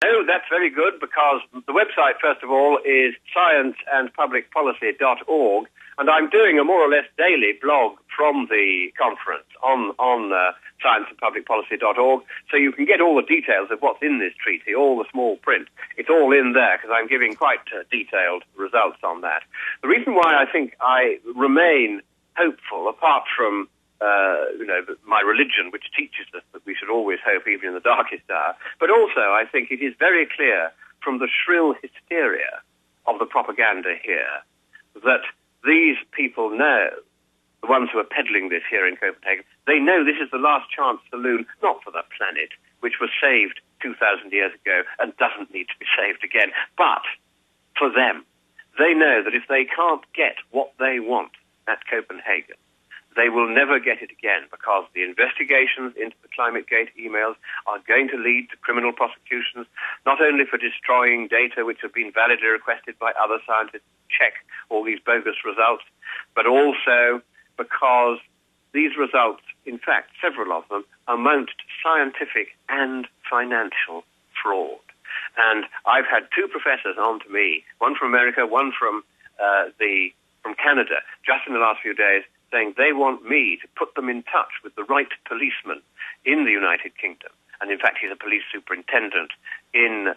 Oh, that's very good, because the website, first of all, is scienceandpublicpolicy.org, and I'm doing a more or less daily blog from the conference on scienceandpublicpolicy.org, so you can get all the details of what's in this treaty, all the small print. It's all in there, because I'm giving quite detailed results on that. The reason why I think I remain hopeful, apart from my religion, which teaches us that we should always hope even in the darkest hour. But also, I think it is very clear from the shrill hysteria of the propaganda here that these people know, the ones who are peddling this here in Copenhagen, they know this is the last chance saloon, not for the planet, which was saved 2,000 years ago and doesn't need to be saved again, but for them. They know that if they can't get what they want at Copenhagen, they will never get it again, because the investigations into the ClimateGate emails are going to lead to criminal prosecutions, not only for destroying data which have been validly requested by other scientists to check all these bogus results, but also because these results, in fact, several of them, amount to scientific and financial fraud. And I've had two professors on to me, one from America, one from Canada, just in the last few days, saying they want me to put them in touch with the right policeman in the United Kingdom. And in fact, he's a police superintendent in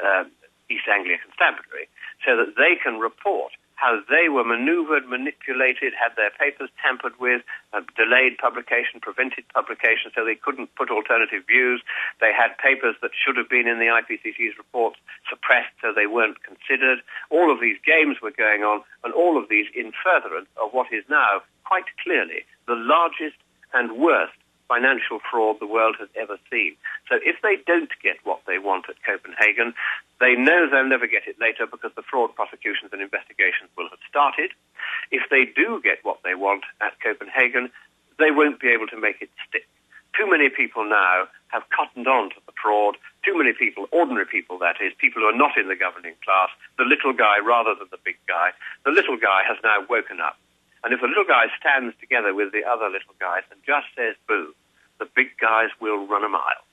East Anglia Constabulary, so that they can report how they were maneuvered, manipulated, had their papers tampered with, delayed publication, prevented publication, so they couldn't put alternative views. They had papers that should have been in the IPCC's reports suppressed, so they weren't considered. All of these games were going on, and all of these in furtherance of what is now quite clearly the largest and worst financial fraud the world has ever seen. So if they don't get what they want at Copenhagen, they know they'll never get it later, because the fraud prosecutions and investigations will have started. If they do get what they want at Copenhagen, they won't be able to make it stick. Too many people now have cottoned on to the fraud. Too many people, ordinary people that is, people who are not in the governing class, the little guy rather than the big guy. The little guy has now woken up. And if the little guy stands together with the other little guys and just says boo, the big guys will run a mile.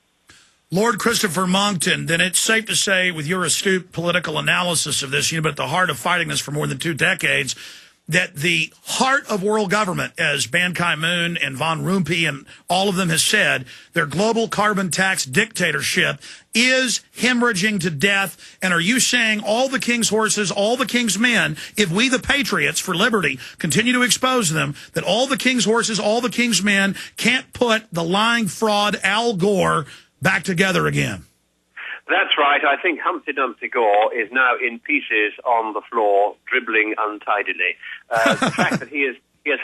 Lord Christopher Monckton, then it's safe to say, with your astute political analysis of this, you've been at the heart of fighting this for more than 2 decades, that the heart of world government, as Ban Ki-moon and Von Rompuy and all of them has said, their global carbon tax dictatorship is hemorrhaging to death. And are you saying all the king's horses, all the king's men, if we the patriots for liberty continue to expose them, that all the king's horses, all the king's men can't put the lying fraud Al Gore back together again? That's right. I think Humpty Dumpty Gore is now in pieces on the floor, dribbling untidily. The fact that he has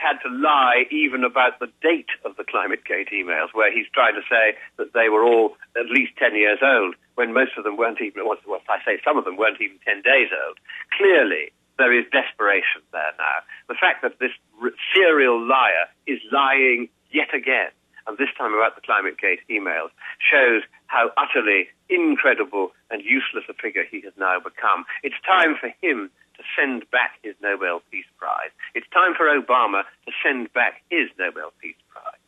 had to lie even about the date of the ClimateGate emails, where he's trying to say that they were all at least 10 years old, when most of them weren't even, well, I say some of them weren't even 10 days old. Clearly, there is desperation there now. The fact that this serial liar is lying yet again, and this time about the ClimateGate emails, shows how utterly incredible and useless a figure he has now become. It's time for him to send back his Nobel Peace Prize. It's time for Obama to send back his Nobel Peace Prize.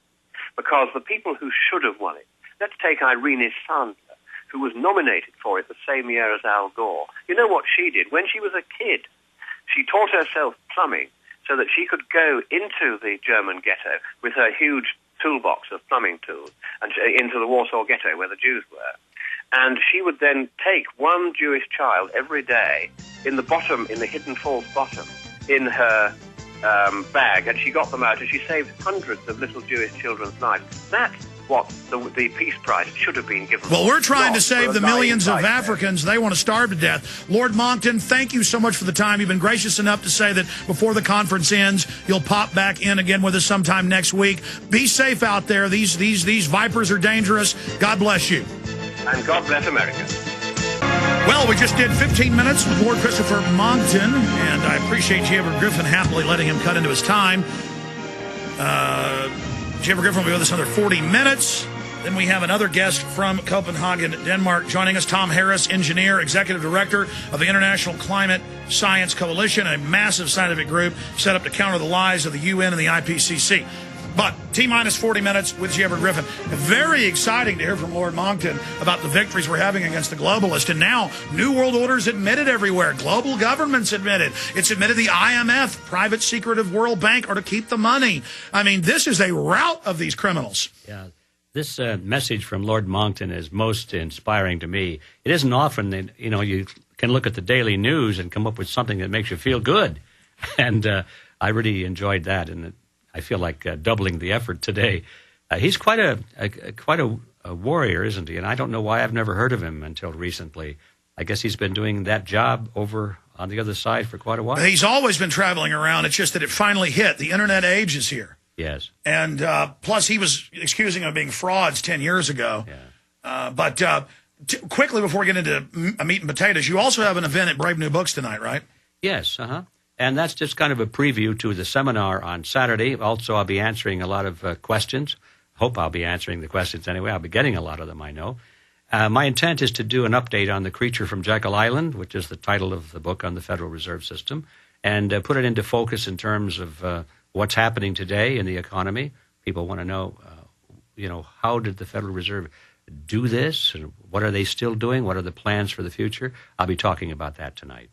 Because the people who should have won it, let's take Irene Sandler, who was nominated for it the same year as Al Gore. You know what she did? When she was a kid, she taught herself plumbing so that she could go into the German ghetto with her huge toolbox of plumbing tools and into the Warsaw Ghetto where the Jews were. And she would then take one Jewish child every day in the Hidden Falls bottom, in her bag, and she got them out, and she saved hundreds of little Jewish children's lives. That's what the Peace Prize should have been given. Well, we're trying to save the millions of Africans. They want to starve to death. Lord Monckton, thank you so much for the time. You've been gracious enough to say that before the conference ends, you'll pop back in again with us sometime next week. Be safe out there. These vipers are dangerous. God bless you. And God bless America. Well, we just did 15 minutes with Lord Christopher Monckton, and I appreciate Griffin happily letting him cut into his time. Griffin will be with us another 40 minutes. Then we have another guest from Copenhagen, Denmark, joining us, Tom Harris, engineer, executive director of the International Climate Science Coalition, a massive scientific group set up to counter the lies of the UN and the IPCC. But T-minus 40 minutes with G. Edward Griffin. Very exciting to hear from Lord Monckton about the victories we're having against the globalists. And now, New World Order's admitted everywhere. Global governments admitted. It's admitted the IMF, private secretive World Bank, are to keep the money. I mean, this is a rout of these criminals. Yeah. This message from Lord Monckton is most inspiring to me. It isn't often that, you can look at the daily news and come up with something that makes you feel good. And I really enjoyed that, and I feel like doubling the effort today. He's quite a warrior, isn't he? And I don't know why I've never heard of him until recently. I guess he's been doing that job over on the other side for quite a while. He's always been traveling around. It's just that it finally hit. The Internet age is here. Yes. And plus, he was accusing them of being frauds 10 years ago. Yeah. But quickly, before we get into meat and potatoes, you also have an event at Brave New Books tonight, right? Yes, And that's just kind of a preview to the seminar on Saturday. Also, I'll be answering a lot of questions. Hope I'll be answering the questions anyway. I'll be getting a lot of them, I know. My intent is to do an update on The Creature from Jekyll Island, which is the title of the book on the Federal Reserve System, and put it into focus in terms of what's happening today in the economy. People want to know, how did the Federal Reserve do this? And what are they still doing? What are the plans for the future? I'll be talking about that tonight.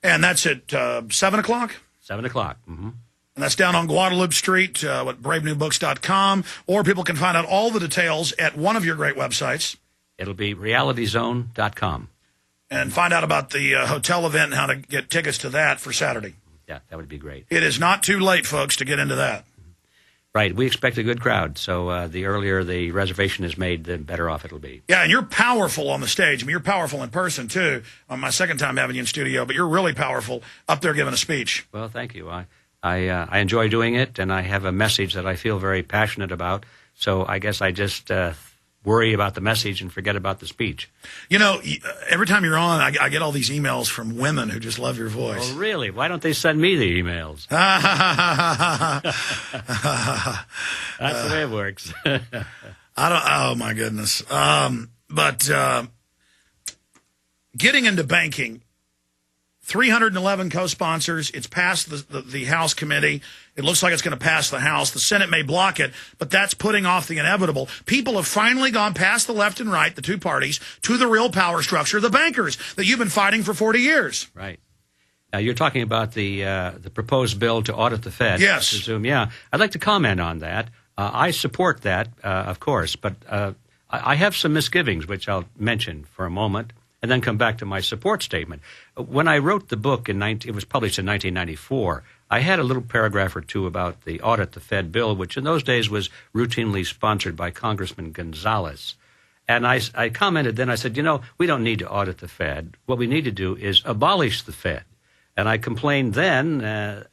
And that's at 7 o'clock? 7 o'clock. Mm-hmm. And that's down on Guadalupe Street, bravenewbooks.com, or people can find out all the details at one of your great websites. It'll be realityzone.com. And find out about the hotel event and how to get tickets to that for Saturday. Yeah, that would be great. It is not too late, folks, to get into that. Right. We expect a good crowd, so the earlier the reservation is made, the better off it'll be. Yeah, and you're powerful on the stage. I mean, you're powerful in person, too. On my second time having you in studio, but you're really powerful up there giving a speech. Well, thank you. I enjoy doing it, and I have a message that I feel very passionate about, so I guess I just worry about the message and forget about the speech. Every time you're on, I get all these emails from women who just love your voice. Oh, really? Why don't they send me the emails? That's the way it works. Oh, my goodness. But getting into banking, 311 co-sponsors. It's passed the House committee. It looks like it's going to pass the House. The Senate may block it, but that's putting off the inevitable. People have finally gone past the left and right, the two parties, to the real power structure, the bankers, that you've been fighting for 40 years. Right. Now, you're talking about the proposed bill to audit the Fed. Yes. I presume. Yeah. I'd like to comment on that. I support that, of course, but I have some misgivings, which I'll mention for a moment, and then come back to my support statement. When I wrote the book, it was published in 1994, I had a little paragraph or two about the Audit the Fed bill, which in those days was routinely sponsored by Congressman Gonzalez. And I commented then, I said, we don't need to audit the Fed. What we need to do is abolish the Fed. And I complained then,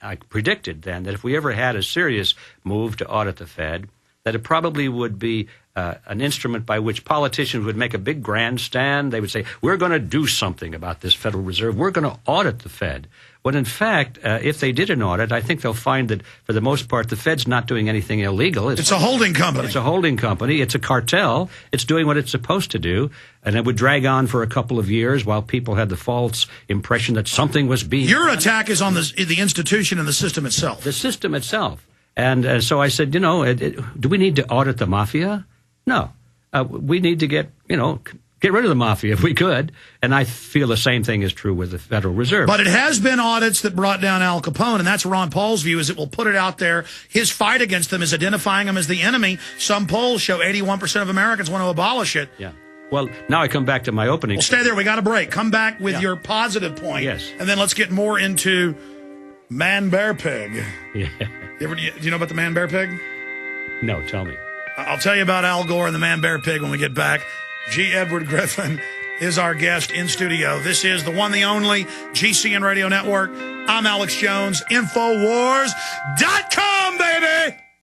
I predicted then, that if we ever had a serious move to audit the Fed, that it probably would be an instrument by which politicians would make a big grandstand. They would say, we're going to do something about this Federal Reserve. We're going to audit the Fed. When in fact, if they did an audit, I think they'll find that for the most part, the Fed's not doing anything illegal. It's a holding company. It's a holding company. It's a cartel. It's doing what it's supposed to do. And it would drag on for a couple of years while people had the false impression that something was being Your done. attack is on the institution and the system itself. The system itself. And so I said, do we need to audit the mafia? No. We need to get rid of the mafia if we could. And I feel the same thing is true with the Federal Reserve. But it has been audits that brought down Al Capone, and that's Ron Paul's view, is it will put it out there. His fight against them is identifying them as the enemy. Some polls show 81% of Americans want to abolish it. Yeah. Well, now I come back to my opening. Well, stay there. We got a break. Come back with your positive point. Yes. And then let's get more into man-bear-pig. Yeah. Do you know about the man-bear-pig? No, tell me. I'll tell you about Al Gore and the man-bear-pig when we get back. G. Edward Griffin is our guest in studio. This is the one, the only GCN Radio Network. I'm Alex Jones. Infowars.com, baby!